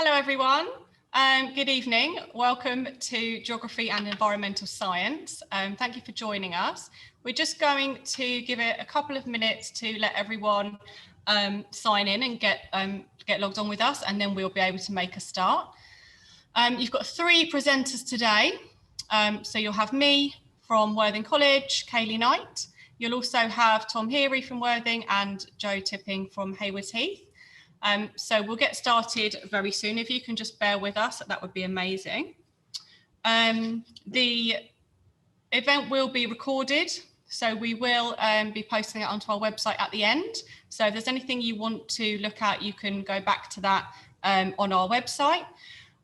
Hello everyone, good evening. Welcome to Geography and Environmental Science. Thank you for joining us. We're just going to give it a couple of minutes to let everyone sign in and get logged on with us, and then we'll be able to make a start. You've got three presenters today. So you'll have me from Worthing College, Kaylee Knight. You'll also have Tom Heary from Worthing and Joe Tipping from Haywards Heath. So we'll get started very soon. If you can just bear with us, that would be amazing. The event will be recorded, so we will be posting it onto our website at the end. So if there's anything you want to look at, you can go back to that on our website.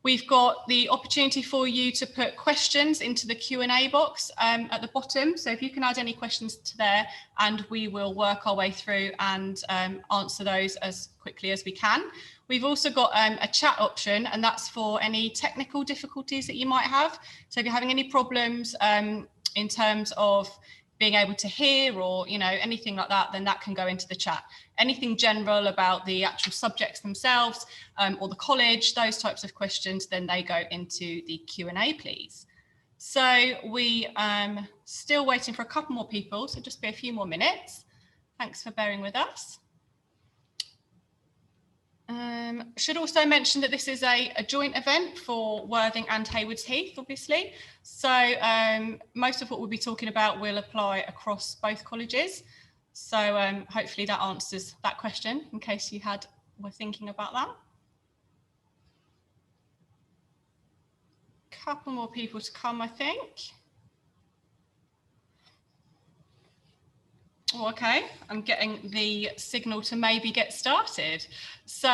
We've got the opportunity for you to put questions into the Q&A box at the bottom. So if you can add any questions to there, and we will work our way through and answer those as quickly as we can. We've also got a chat option, and that's for any technical difficulties that you might have. So if you're having any problems in terms of being able to hear or anything like that, then that can go into the chat. Anything general about the actual subjects themselves or the college, those types of questions, then they go into the Q&A, please. So we still waiting for a couple more people, so just be a few more minutes. Thanks for bearing with us. Should also mention that this is a joint event for Worthing and Haywards Heath, obviously. So most of what we'll be talking about will apply across both colleges. So hopefully that answers that question in case you were thinking about that. Couple more people to come, I think. Okay, I'm getting the signal to maybe get started. So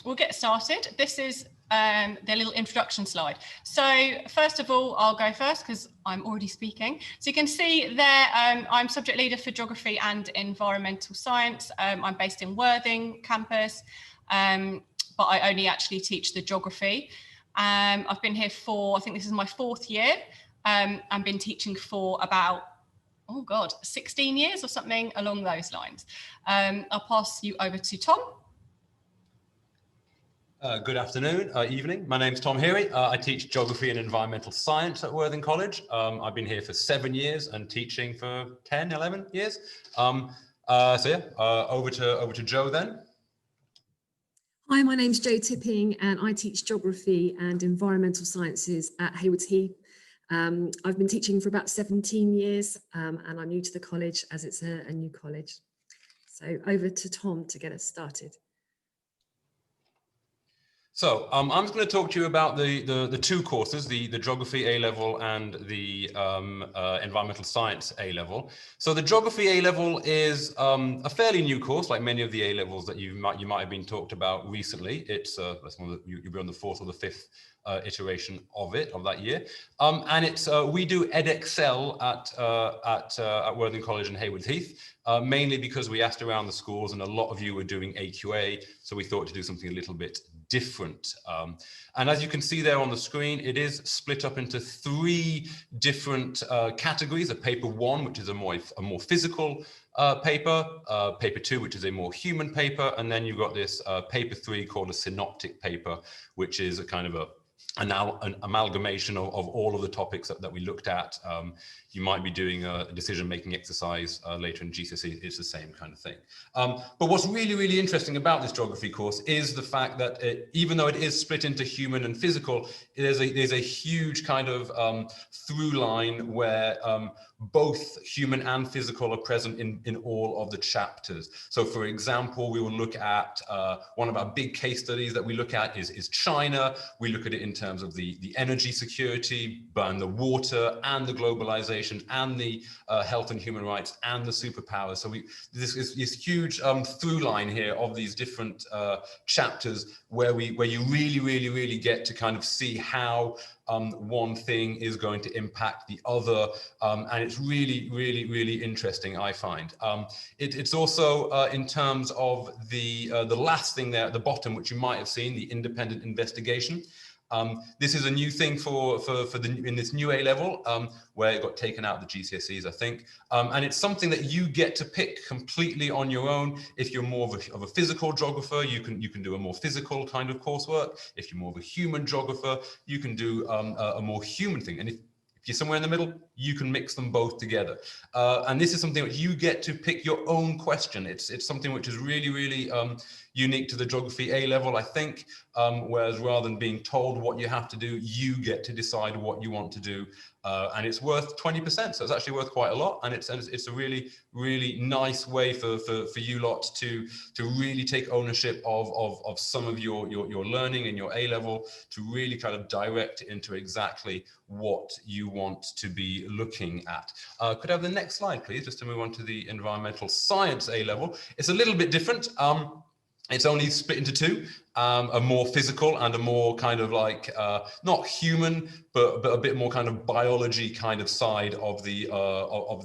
we'll get started. This is the little introduction slide. So first of all, I'll go first because I'm already speaking. So you can see there, I'm subject leader for Geography and Environmental Science. I'm based in Worthing campus, but I only actually teach the geography. I've been here for, I think this is my 4th year. I've been teaching for about 16 years or something along those lines. I'll pass you over to Tom. Good afternoon, evening. My name's Tom Heary. I teach Geography and Environmental Science at Worthing College. I've been here for 7 years and teaching for 10, 11 years. Over to Joe then. Hi, my name's Joe Tipping and I teach Geography and Environmental Sciences at Haywards Heath. I've been teaching for about 17 years and I'm new to the college as it's a new college. So over to Tom to get us started. So I'm just going to talk to you about the two courses, the Geography A-level and the Environmental Science A-level. So the Geography A-level is a fairly new course, like many of the A-levels that you might have been talked about recently. It's you'll be on the 4th or the 5th iteration of that year, and it's we do Edexcel at Worthing College and Haywards Heath, mainly because we asked around the schools and a lot of you were doing AQA, so we thought to do something a little bit different. And as you can see there on the screen, it is split up into 3 different categories: a paper 1, which is a more physical paper, paper 2, which is a more human paper, and then you've got this paper 3 called a synoptic paper, which is a kind of an amalgamation of all of the topics that we looked at. You might be doing a decision-making exercise later in GCSE. It's the same kind of thing. But what's really, really interesting about this geography course is the fact that even though it is split into human and physical, there's a huge kind of through line where both human and physical are present in all of the chapters. So for example, we will look at one of our big case studies that we look at is China. We look at it in terms of the energy security, and the water and the globalization and the health and human rights and the superpowers. So this is this huge through line here of these different chapters where you really get to kind of see how one thing is going to impact the other, and it's really interesting, I find. It's also in terms of the last thing there at the bottom, which you might have seen, the independent investigation. This is a new thing in this new A level, where it got taken out of the GCSEs, I think. And it's something that you get to pick completely on your own. If you're more of a physical geographer, you can do a more physical kind of coursework. If you're more of a human geographer, you can do a more human thing. And if you're somewhere in the middle, you can mix them both together. And this is something which you get to pick your own question. It's something which is really, really unique to the geography A level, I think, whereas rather than being told what you have to do, you get to decide what you want to do. And it's worth 20%, so it's actually worth quite a lot. And it's a really, really nice way for you lot to really take ownership of some of your learning in your A level, to really kind of direct it into exactly what you want to be looking at. Could I have the next slide, please, just to move on to the environmental science A level. It's a little bit different. It's only split into two, a more physical and a more kind of like, not human, but a bit more kind of biology kind of side of the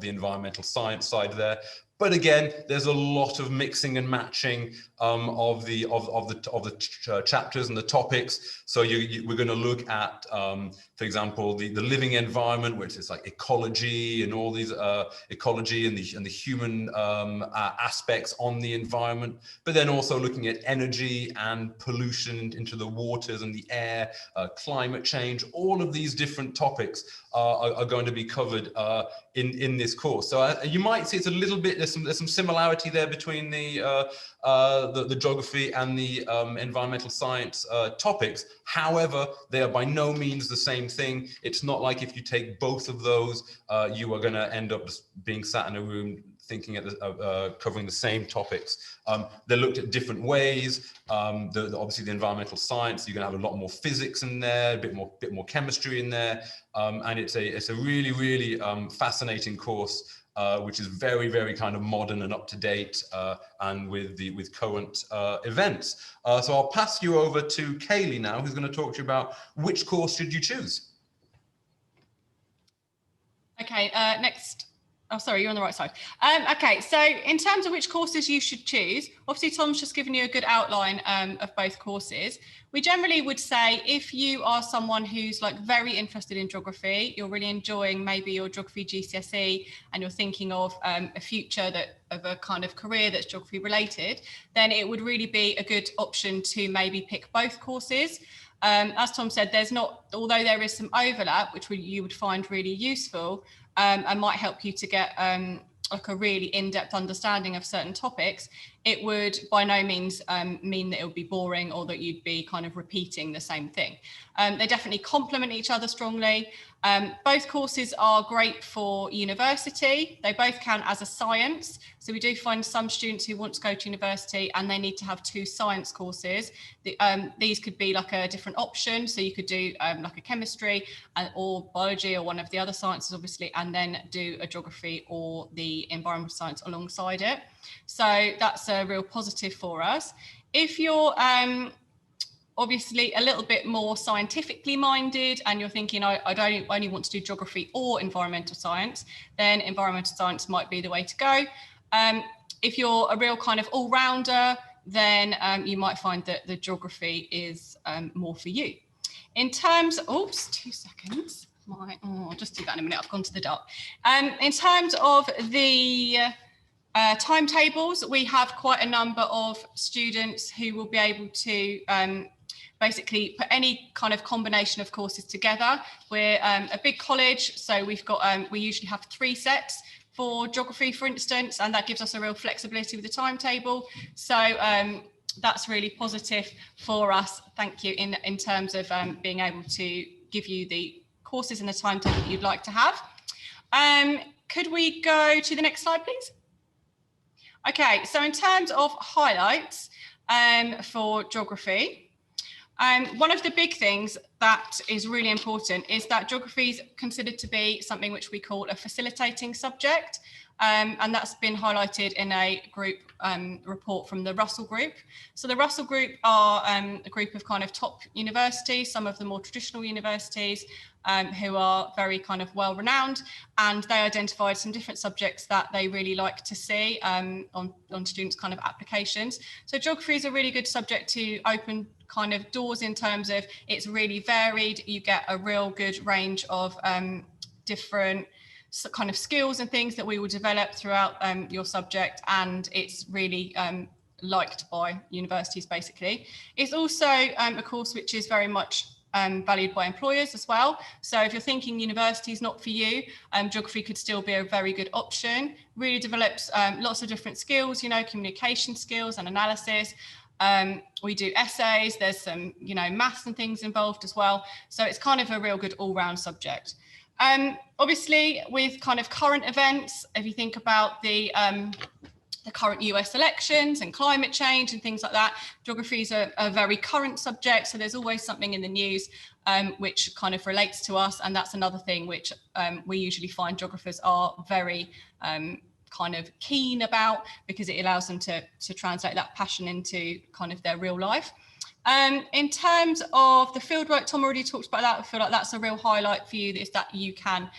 environmental science side there. But again, there's a lot of mixing and matching of the chapters and the topics. So we're going to look at, for example, the living environment, which is like ecology and all these ecology and the human aspects on the environment. But then also looking at energy and pollution into the waters and the air, climate change. All of these different topics are going to be covered in this course. So you might see it's a little bit, there's some similarity there between the geography and the environmental science topics. However, they are by no means the same thing. It's not like if you take both of those, you are going to end up just being sat in a room thinking at covering the same topics. They're looked at different ways. Obviously, the environmental science, you're going to have a lot more physics in there, a bit more chemistry in there, and it's a really, really fascinating course, which is very, very kind of modern and up to date, and with current events. So I'll pass you over to Kaylee now, who's going to talk to you about which course should you choose. Okay, next. Oh, sorry, you're on the right side. Okay, so in terms of which courses you should choose, obviously Tom's just given you a good outline of both courses. We generally would say if you are someone who's like very interested in geography, you're really enjoying maybe your geography GCSE and you're thinking of a future of a kind of career that's geography related, then it would really be a good option to maybe pick both courses. As Tom said, although there is some overlap, which you would find really useful, and might help you to get like a really in-depth understanding of certain topics, it would by no means mean that it would be boring or that you'd be kind of repeating the same thing. They definitely complement each other strongly. Both courses are great for university. They both count as a science. So we do find some students who want to go to university and they need to have 2 science courses. These could be like a different option. So you could do like a chemistry or biology or one of the other sciences, obviously, and then do a geography or the environmental science alongside it. So that's a real positive for us. If you're obviously a little bit more scientifically minded and you're thinking, I don't only want to do geography or environmental science, then environmental science might be the way to go. If you're a real kind of all-rounder, then you might find that the geography is more for you. In terms, oops, 2 seconds. I'll just do that in a minute. I've gone to the dark. In terms of the timetables, we have quite a number of students who will be able to basically put any kind of combination of courses together. We're a big college, so we usually have 3 sets for geography, for instance, and that gives us a real flexibility with the timetable. So that's really positive for us, thank you, in terms of being able to give you the courses and the timetable that you'd like to have. Could we go to the next slide, please? Okay, so in terms of highlights for geography, one of the big things that is really important is that geography is considered to be something which we call a facilitating subject. and that's been highlighted in a group report from the Russell Group. So the Russell Group are a group of kind of top universities, some of the more traditional universities, who are very kind of well renowned, and they identified some different subjects that they really like to see on students' kind of applications. So geography is a really good subject to open kind of doors in terms of it's really varied. You get a real good range of different kind of skills and things that we will develop throughout your subject, and it's really liked by universities basically. It's also a course which is very much valued by employers as well. So if you're thinking university is not for you, geography could still be a very good option. Really develops lots of different skills, you know, communication skills and analysis. We do essays, there's some, you know, maths and things involved as well. So it's kind of a real good all-round subject. Obviously, with kind of current events, if you think about the current US elections and climate change and things like that, geography is a very current subject. So there's always something in the news which kind of relates to us. And that's another thing which we usually find geographers are very kind of keen about, because it allows them to translate that passion into kind of their real life. In terms of the fieldwork, Tom already talked about that. I feel like that's a real highlight for you, is that you can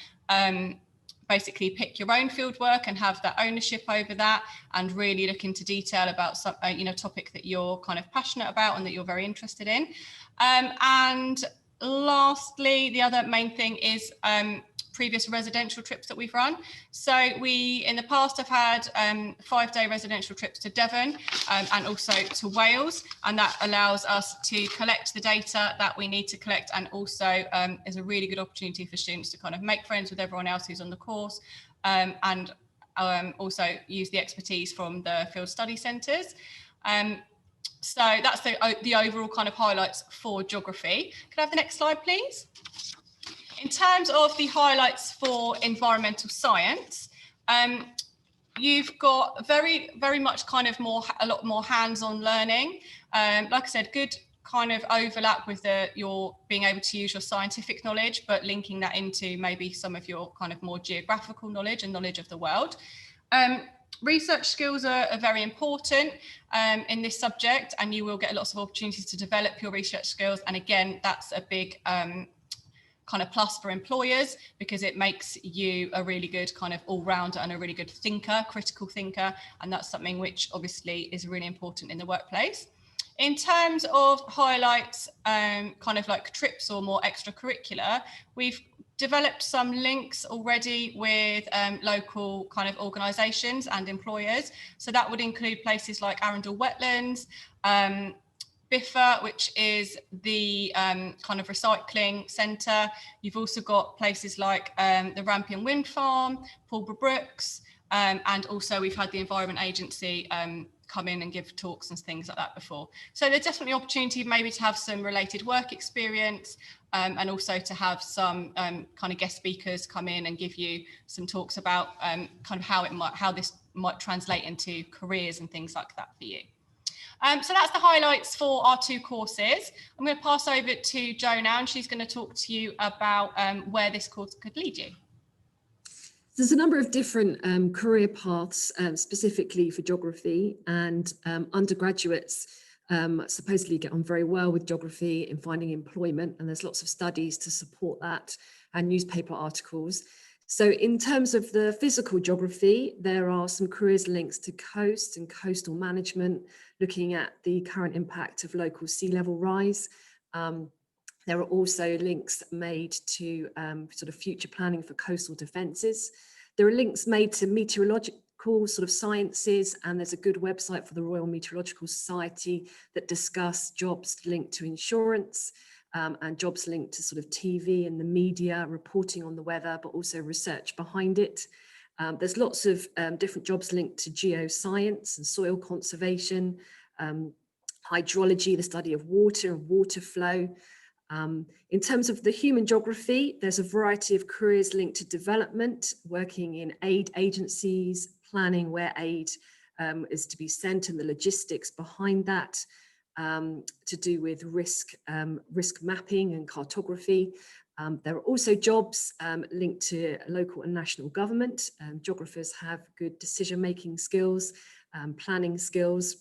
basically pick your own fieldwork and have that ownership over that, and really look into detail about some you know, topic that you're kind of passionate about and that you're very interested in. And lastly, the other main thing is previous residential trips that we've run. So we in the past have had 5-day residential trips to Devon and also to Wales, and that allows us to collect the data that we need to collect, and also is a really good opportunity for students to kind of make friends with everyone else who's on the course, and also use the expertise from the field study centres. So that's the overall kind of highlights for geography. Could I have the next slide, please? In terms of the highlights for environmental science, you've got very much kind of a lot more hands-on learning. Like I said, good kind of overlap with your being able to use your scientific knowledge, but linking that into maybe some of your kind of more geographical knowledge and knowledge of the world. Research skills are very important in this subject, and you will get lots of opportunities to develop your research skills. And again, that's a big kind of plus for employers, because it makes you a really good kind of all-rounder and a really good thinker, critical thinker, and that's something which obviously is really important in the workplace. In terms of highlights, kind of like trips or more extracurricular, we've developed some links already with local kind of organisations and employers. So that would include places like Arundel Wetlands, BIFA, which is the kind of recycling centre. You've also got places like the Rampion Wind Farm, Pulborough Brooks, and also we've had the Environment Agency come in and give talks and things like that before. So there's definitely opportunity maybe to have some related work experience, and also to have some kind of guest speakers come in and give you some talks about kind of how this might translate into careers and things like that for you. So that's the highlights for our 2 courses. I'm going to pass over to Jo now, and she's going to talk to you about where this course could lead you. There's a number of different career paths specifically for geography, and undergraduates supposedly get on very well with geography in finding employment, and there's lots of studies to support that and newspaper articles. So in terms of the physical geography, there are some careers links to coast and coastal management, looking at the current impact of local sea level rise. There are also links made to sort of future planning for coastal defences. There are links made to meteorological sort of sciences, and there's a good website for the Royal Meteorological Society that discuss jobs linked to insurance, and jobs linked to sort of TV and the media, reporting on the weather, but also research behind it. There's lots of different jobs linked to geoscience and soil conservation, hydrology, the study of water and water flow. In terms of the human geography, there's a variety of careers linked to development, working in aid agencies, planning where aid is to be sent and the logistics behind that, to do with risk mapping and cartography, There are also jobs linked to local and national government. Geographers have good decision-making skills, planning skills.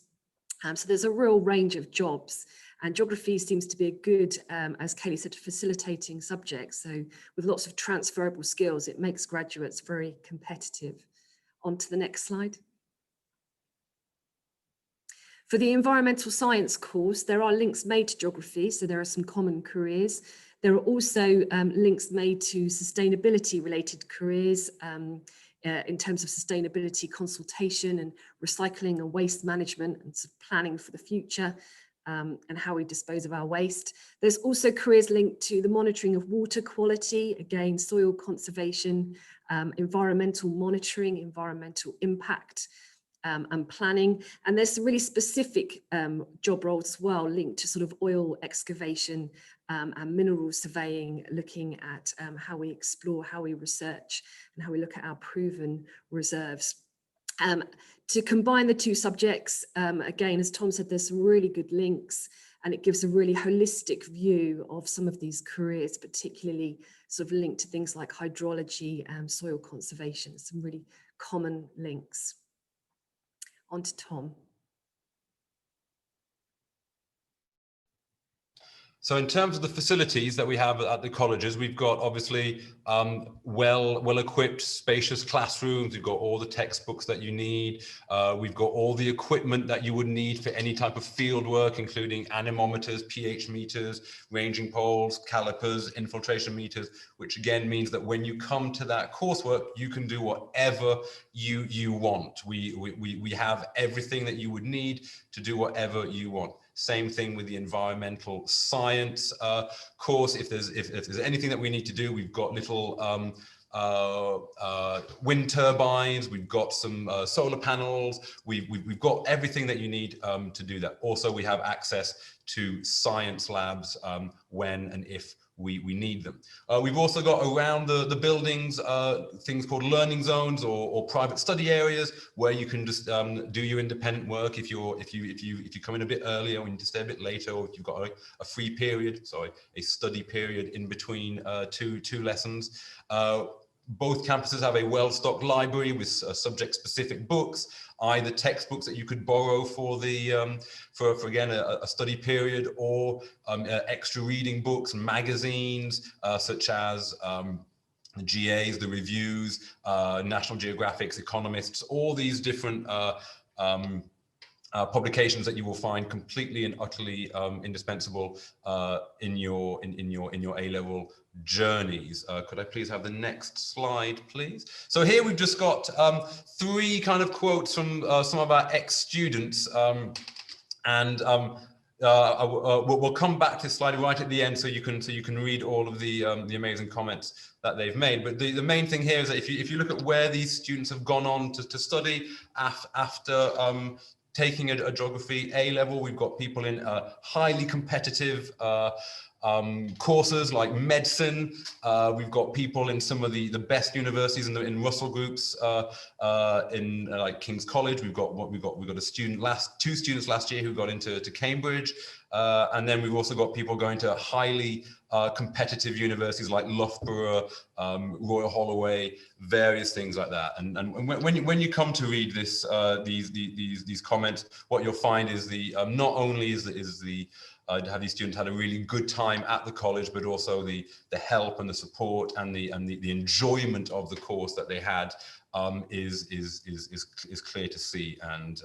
So there's a real range of jobs, and geography seems to be a good, as Kaylee said, facilitating subject. So with lots of transferable skills, it makes graduates very competitive. On to the next slide. For the environmental science course, there are links made to geography, so there are some common careers. There are also links made to sustainability related careers in terms of sustainability consultation and recycling and waste management and sort of planning for the future and how we dispose of our waste. There's also careers linked to the monitoring of water quality, again, soil conservation, environmental monitoring, environmental impact, and planning. And there's some really specific job roles as well linked to sort of oil excavation and mineral surveying, looking at how we explore, how we research, and how we look at our proven reserves. To combine the two subjects, again, as Tom said, there's some really good links, and it gives a really holistic view of some of these careers, particularly sort of linked to things like hydrology and soil conservation, some really common links. On to Tom. So in terms of the facilities that we have at the colleges, we've got obviously well-equipped, spacious classrooms. We've got all the textbooks that you need. We've got all the equipment that you would need for any type of field work, including anemometers, pH meters, ranging poles, calipers, infiltration meters, which again means that when you come to that coursework, you can do whatever you want. We have everything that you would need to do whatever you want. Same thing with the environmental science course. If there's anything that we need to do, we've got little wind turbines, we've got some solar panels, we've got everything that you need to do that. Also, we have access to science labs when and if we need them. We've also got around the buildings things called learning zones or private study areas where you can just do your independent work if you come in a bit earlier or you need to stay a bit later, or if you've got a free period, sorry, a study period in between two lessons. Both campuses have a well-stocked library with subject-specific books, either textbooks that you could borrow for the for again a study period, or extra reading books, magazines such as the GAs, the reviews, National Geographic's, Economists, all these different publications that you will find completely and utterly indispensable in your A-level journeys. Could I please have the next slide, please? So here we've just got three kind of quotes from some of our ex-students, and we'll come back to this slide right at the end, so you can read all of the amazing comments that they've made. But the main thing here is that if you look at where these students have gone on to study after taking a geography A-level, we've got people in highly competitive courses like medicine. We've got people in some of the best universities in Russell groups in like King's College. We've got a student two students last year who got into Cambridge, and then we've also got people going to highly competitive universities like Loughborough, Royal Holloway, various things like that. And when you come to read this these comments, what you'll find is not only have these students had a really good time at the college, but also the help and the support and the enjoyment of the course that they had is clear to see. And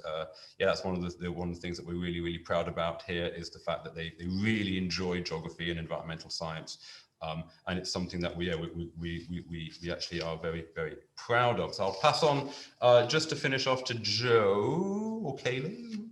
yeah, that's one of the things that we're really proud about here, is the fact that they really enjoy geography and environmental science. And it's something that we actually are very proud of. So I'll pass on just to finish off to Joe or Kaylee.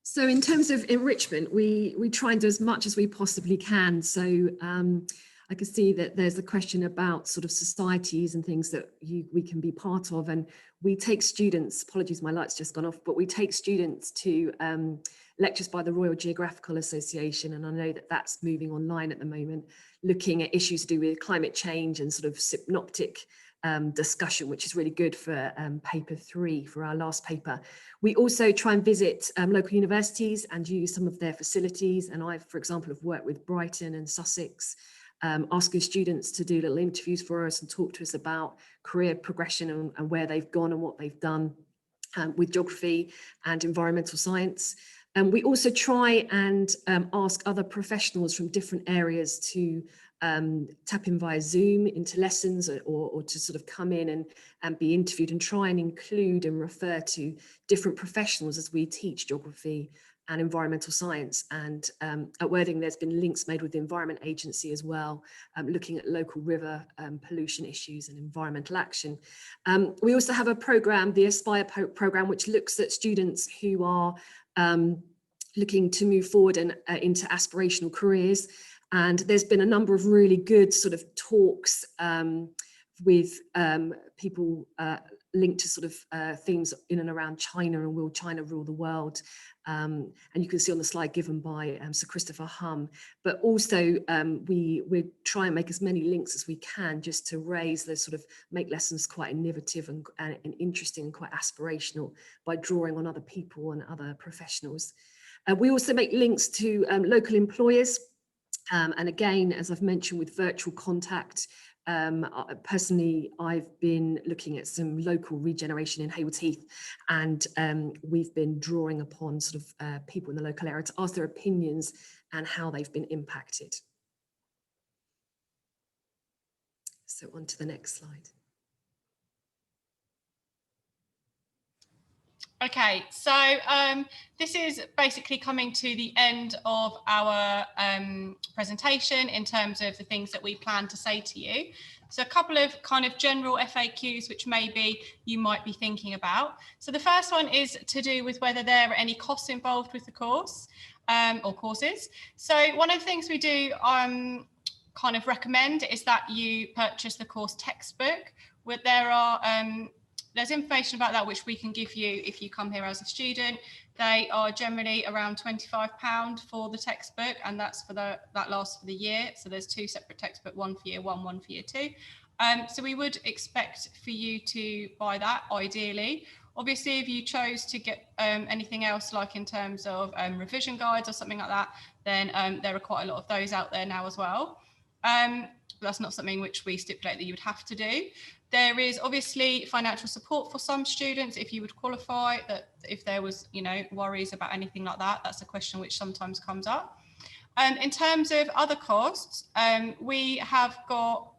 So in terms of enrichment, we try and do as much as we possibly can. So I can see that there's a question about sort of societies and things that we can be part of. And we take students, apologies, my light's just gone off, but we take students to lectures by the Royal Geographical Association. And I know that that's moving online at the moment, looking at issues to do with climate change and sort of synoptic discussion, which is really good for paper 3, for our last paper. We also try and visit local universities and use some of their facilities. And I, for example, have worked with Brighton and Sussex, asking students to do little interviews for us and talk to us about career progression and where they've gone and what they've done with geography and environmental science. We also try and ask other professionals from different areas to tap in via Zoom into lessons, or to sort of come in and be interviewed, and try and include and refer to different professionals as we teach geography and environmental science. And at Worthing, there's been links made with the Environment Agency as well, looking at local river pollution issues and environmental action. We also have a programme, the Aspire programme, which looks at students who are looking to move forward and into aspirational careers. And there's been a number of really good sort of talks with people linked to sort of themes in and around China and will China rule the world. And you can see on the slide given by Sir Christopher Hum. But also we try and make as many links as we can, just to raise those sort of, make lessons quite innovative and interesting and quite aspirational by drawing on other people and other professionals. We also make links to local employers. And again, as I've mentioned, with virtual contact, personally, I've been looking at some local regeneration in Haywards Heath, and we've been drawing upon sort of people in the local area to ask their opinions and how they've been impacted. So on to the next slide. Okay, so this is basically coming to the end of our presentation in terms of the things that we plan to say to you. So a couple of kind of general FAQs which maybe you might be thinking about. So the first one is to do with whether there are any costs involved with the course or courses. So one of the things we do kind of recommend is that you purchase the course textbook. Where there's information about that which we can give you if you come here as a student. They are generally around £25 for the textbook, and that's for that lasts for the year. So there's 2 separate textbooks, one for year 1, one for year 2. So we would expect for you to buy that ideally. Obviously, if you chose to get anything else, like in terms of revision guides or something like that, then there are quite a lot of those out there now as well. That's not something which we stipulate that you would have to do. There is obviously financial support for some students if you would qualify, that if there was, you know, worries about anything like that, that's a question which sometimes comes up. In terms of other costs, we have got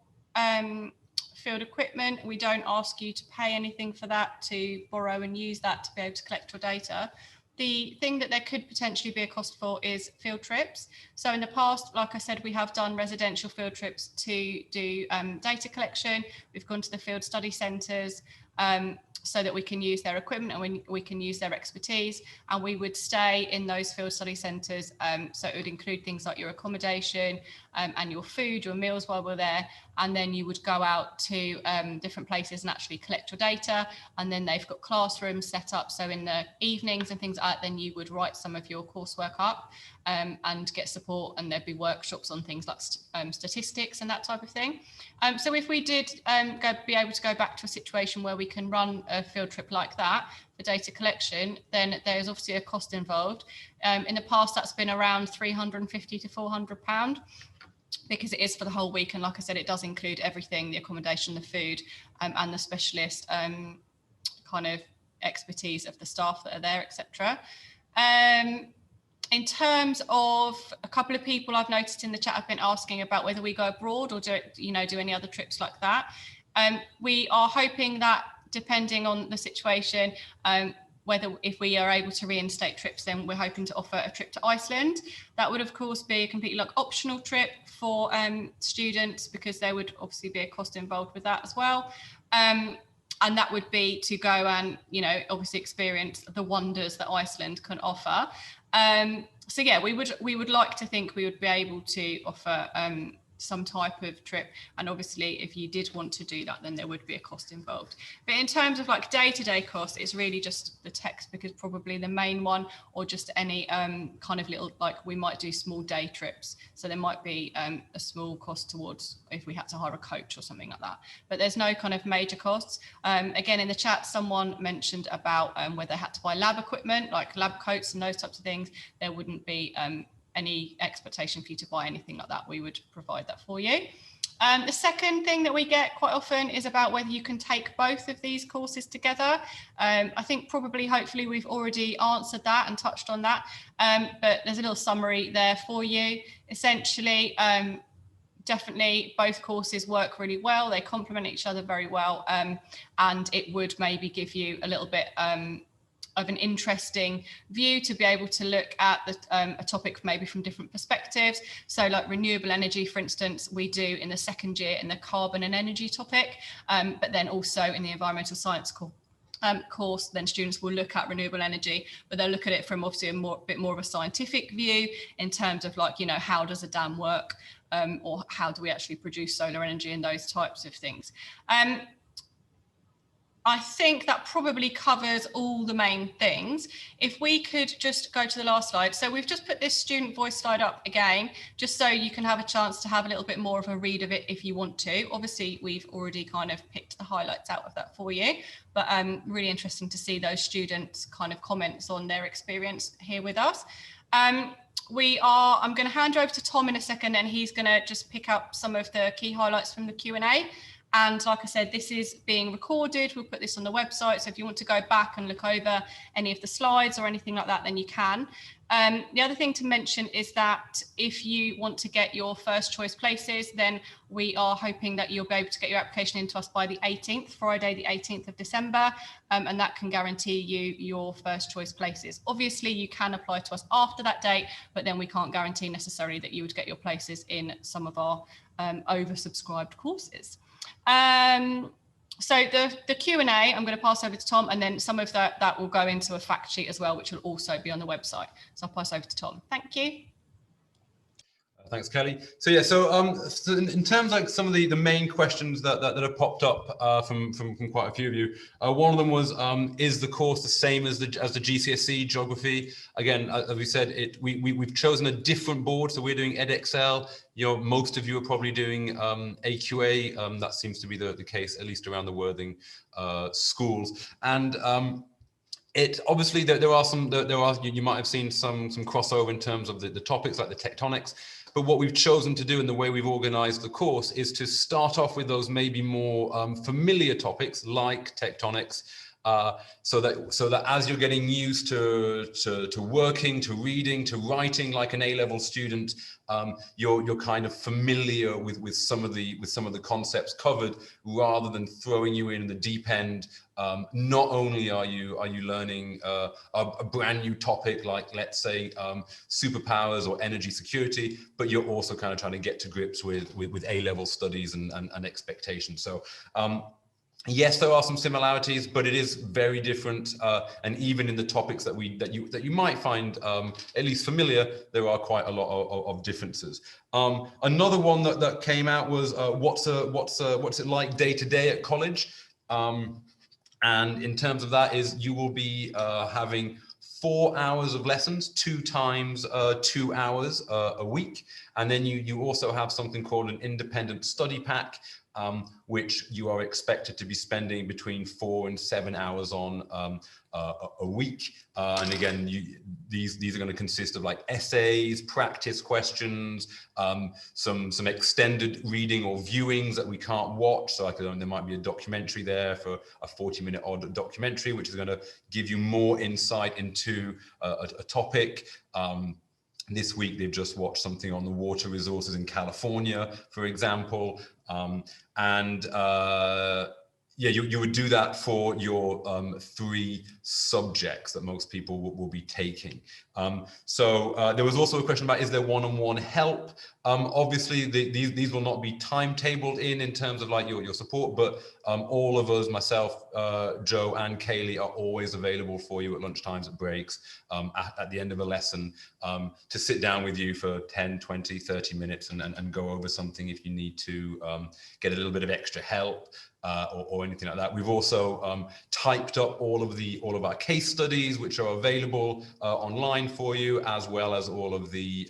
field equipment. We don't ask you to pay anything for that, to borrow and use that to be able to collect your data. The thing that there could potentially be a cost for is field trips. So in the past, like I said, we have done residential field trips to do data collection. We've gone to the field study centres so that we can use their equipment and we can use their expertise, and we would stay in those field study centres. So it would include things like your accommodation and your food, your meals while we're there, and then you would go out to different places and actually collect your data. And then they've got classrooms set up, so in the evenings and things like that, then you would write some of your coursework up and get support, and there'd be workshops on things like statistics and that type of thing. So if we did be able to go back to a situation where we can run a field trip like that for data collection, then there's obviously a cost involved. In the past, that's been around £350 to £400, because it is for the whole week. And like I said, it does include everything, the accommodation, the food, and the specialist kind of expertise of the staff that are there, etc. In terms of a couple of people I've noticed in the chat have been asking about whether we go abroad or do any other trips like that. We are hoping that, depending on the situation, if we are able to reinstate trips, then we're hoping to offer a trip to Iceland. That would of course be a completely optional trip for students, because there would obviously be a cost involved with that as well. And that would be to go and, obviously experience the wonders that Iceland can offer. So yeah, we would like to think we would be able to offer some type of trip. And obviously, if you did want to do that, then there would be a cost involved. But in terms of like day-to-day costs, it's really just the textbook is probably the main one, or just any kind of little, like we might do small day trips. So there might be a small cost towards if we had to hire a coach or something like that. But there's no kind of major costs. Again, in the chat, someone mentioned about where they had to buy lab equipment, like lab coats and those types of things. There wouldn't be any expectation for you to buy anything like that. We would provide that for you. The second thing that we get quite often is about whether you can take both of these courses together. I think probably, hopefully, we've already answered that and touched on that, but there's a little summary there for you. Essentially, definitely both courses work really well. They complement each other very well, and it would maybe give you a little bit of an interesting view to be able to look at a topic maybe from different perspectives. So like renewable energy, for instance, we do in the second year in the carbon and energy topic, but then also in the environmental science course, then students will look at renewable energy, but they'll look at it from obviously a bit more of a scientific view in terms of like, you know, how does a dam work, or how do we actually produce solar energy and those types of things. I think that probably covers all the main things. If we could just go to the last slide. So we've just put this student voice slide up again, just so you can have a chance to have a little bit more of a read of it if you want to. Obviously, we've already kind of picked the highlights out of that for you, but really interesting to see those students' kind of comments on their experience here with us. I'm going to hand you over to Tom in a second, and he's going to just pick up some of the key highlights from the Q&A. And like I said, this is being recorded. We'll put this on the website. So if you want to go back and look over any of the slides or anything like that, then you can. The other thing to mention is that if you want to get your first choice places, then we are hoping that you'll be able to get your application into us by the 18th, Friday, the 18th of December. And that can guarantee you your first choice places. Obviously, you can apply to us after that date, but then we can't guarantee necessarily that you would get your places in some of our oversubscribed courses. So the Q&A, I'm going to pass over to Tom, and then some of that will go into a fact sheet as well, which will also be on the website. So I'll pass over to Tom. Thank you. Thanks, Kelly. So yeah, so in terms of like some of the main questions that have popped up from quite a few of you, one of them was, is the course the same as the GCSE geography? Again, as we said, we've chosen a different board, so we're doing EdXL. You know, most of you are probably doing AQA. That seems to be the case, at least around the Worthing schools. And it obviously you might have seen some crossover in terms of the topics like the tectonics. But what we've chosen to do and the way we've organized the course is to start off with those maybe more familiar topics like tectonics, so that as you're getting used to working, to reading, to writing like an A-level student, you're kind of familiar with some of the concepts covered, rather than throwing you in the deep end. Not only are you learning a brand new topic like, let's say, superpowers or energy security, but you're also kind of trying to get to grips with A-level studies and expectations. So yes, there are some similarities, but it is very different. And even in the topics that you might find at least familiar, there are quite a lot of differences. Another one that came out was what's it like day to day at college? And in terms of that, is you will be having 4 hours of lessons, 2 times 2 hours a week. And then you also have something called an independent study pack, which you are expected to be spending between 4 and 7 hours on a week. And again, these are going to consist of like essays, practice questions, some extended reading or viewings that we can't watch. So there might be a documentary there for a 40-minute odd documentary, which is going to give you more insight into a topic. This week, they've just watched something on the water resources in California, for example. yeah, you would do that for your 3 subjects that most people will be taking. There was also a question about, is there one-on-one help? Obviously, these will not be timetabled in terms of like your support, but all of us, myself, Joe and Kaylee, are always available for you at lunchtimes, at breaks, at the end of a lesson, to sit down with you for 10, 20, 30 minutes and go over something if you need to get a little bit of extra help. Or anything like that. We've also typed up all of our case studies, which are available online for you, as well as all of the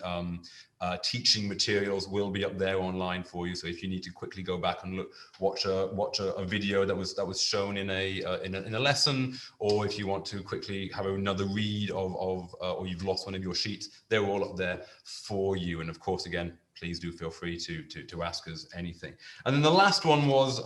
teaching materials will be up there online for you. So if you need to quickly go back and watch a video that was shown in a lesson, or if you want to quickly have another read of or you've lost one of your sheets, they're all up there for you. And of course, again, please do feel free to ask us anything. And then the last one was,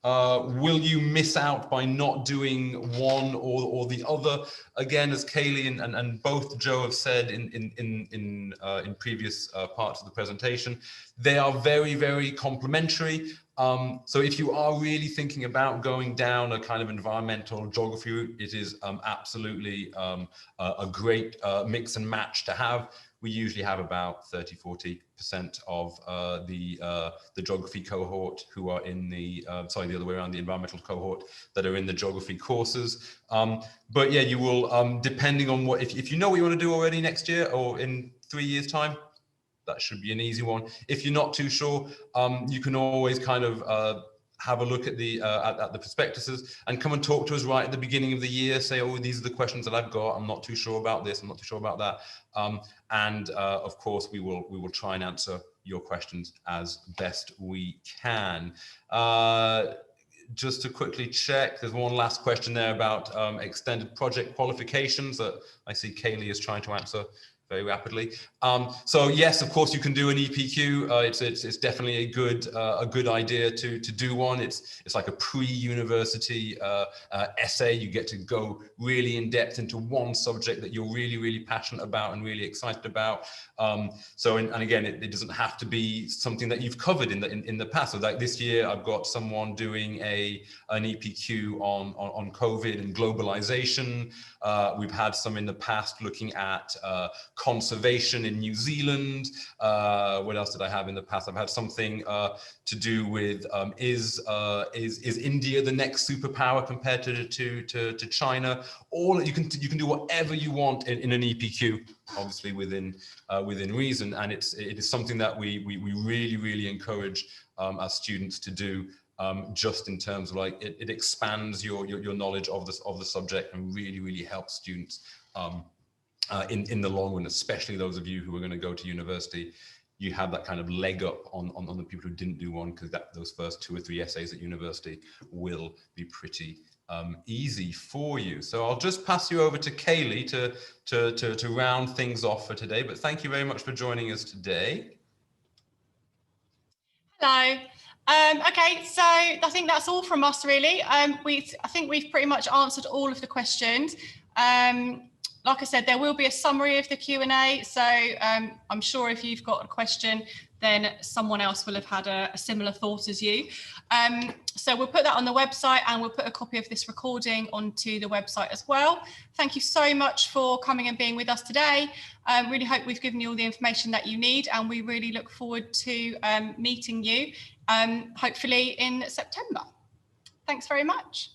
will you miss out by not doing one or the other? Again, as Kaylee and both Joe have said in previous parts of the presentation, they are very, very complementary. So if you are really thinking about going down a kind of environmental geography route, it is absolutely a great mix and match to have. We usually have about 30–40% of the geography cohort who are in the, sorry, the other way around, the environmental cohort that are in the geography courses. But yeah, you will, depending on what, if you know what you want to do already next year or in 3 years' time, that should be an easy one. If you're not too sure, you can always kind of have a look at the prospectuses and come and talk to us right at the beginning of the year. Say, oh, these are the questions that I've got. I'm not too sure about this. I'm not too sure about that. Of course, we will try and answer your questions as best we can. Just to quickly check, there's one last question there about extended project qualifications that I see Kaylee is trying to answer very rapidly. So yes, of course, you can do an EPQ. It's definitely a good idea to do one. It's like a pre-university essay. You get to go really in depth into one subject that you're really, really passionate about and really excited about. And again, it doesn't have to be something that you've covered in the past. So like this year, I've got someone doing an EPQ on COVID and globalization. We've had some in the past looking at conservation in New Zealand. What else did I have in the past? I've had something to do with is India the next superpower compared to China? All you can do whatever you want in an EPQ, obviously within reason, and it is something that we really encourage our students to do. Just in terms of like it expands your knowledge of the subject and really helps students in the long run, especially those of you who are going to go to university. You have that kind of leg up on the people who didn't do one, because those first 2 or 3 essays at university will be pretty easy for you. So I'll just pass you over to Kaylee to round things off for today. But thank you very much for joining us today. Hello. Okay, so I think that's all from us really. I think we've pretty much answered all of the questions. Like I said, there will be a summary of the Q&A. So I'm sure if you've got a question, then someone else will have had a similar thought as you. So we'll put that on the website, and we'll put a copy of this recording onto the website as well. Thank you so much for coming and being with us today. Really hope we've given you all the information that you need, and we really look forward to meeting you, hopefully in September. Thanks very much.